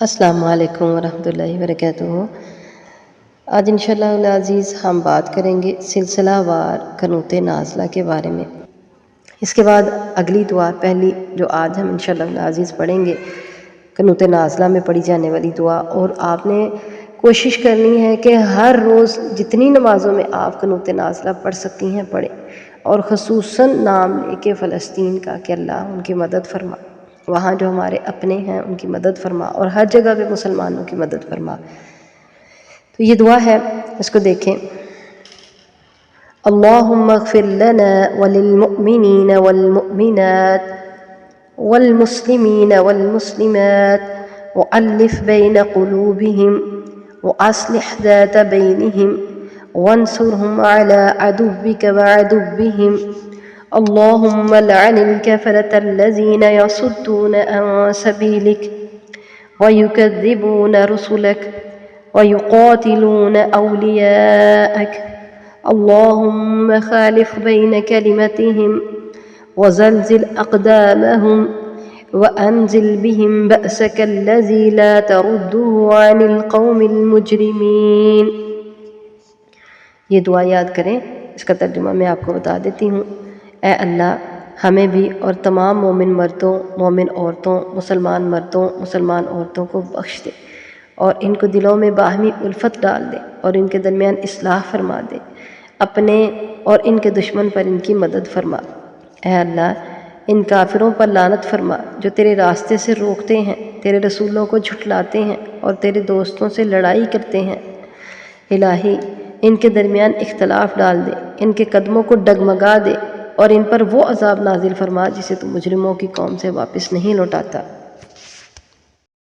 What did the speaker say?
السلام علیکم ورحمۃ اللہ وبرکاتہ۔ آج انشاءاللہ العزیز ہم بات کریں گے سلسلہ وار قنوت نازلہ کے بارے میں۔ اس کے بعد اگلی دعا پہلی جو آج ہم انشاءاللہ العزیز پڑھیں گے قنوت نازلہ میں پڑھی جانے والی دعا، اور آپ نے کوشش کرنی ہے کہ ہر روز جتنی نمازوں میں آپ قنوت نازلہ پڑھ سکتی ہیں پڑھیں، اور خصوصاً نام لے کے فلسطین کا کہ اللہ ان کی مدد فرما، وہاں جو ہمارے اپنے ہیں ان کی مدد فرما، اور ہر جگہ پہ مسلمانوں کی مدد فرما۔ تو یہ دعا ہے، اس کو دیکھیں۔ اللہم اغفر لنا وللمؤمنین والمؤمنات والمسلمین والمسلمات وألف بین قلوبہم وأصلح ذات بینہم وانصرہم علی عدوک وعدوہم اللهم لعن الكفرة الذين يصدون عن سبيلك ويكذبون رسلك ويقاتلون أولياءك اللهم خالف بين كلمتهم وزلزل أقدامهم وأنزل بهم بأسك الذي لا ترده عن القوم المجرمين۔ یہ دعا یاد کریں، اس کا ترجمہ میں آپ کو بتا دیتی ہوں۔ اے اللہ، ہمیں بھی اور تمام مومن مردوں، مومن عورتوں، مسلمان مردوں، مسلمان عورتوں کو بخش دے، اور ان کو دلوں میں باہمی الفت ڈال دے، اور ان کے درمیان اصلاح فرما دے، اپنے اور ان کے دشمن پر ان کی مدد فرما۔ اے اللہ، ان کافروں پر لعنت فرما جو تیرے راستے سے روکتے ہیں، تیرے رسولوں کو جھٹلاتے ہیں اور تیرے دوستوں سے لڑائی کرتے ہیں۔ الہی، ان کے درمیان اختلاف ڈال دے، ان کے قدموں کو ڈگمگا دے، اور ان پر وہ عذاب نازل فرما جسے تو مجرموں کی قوم سے واپس نہیں لوٹاتا۔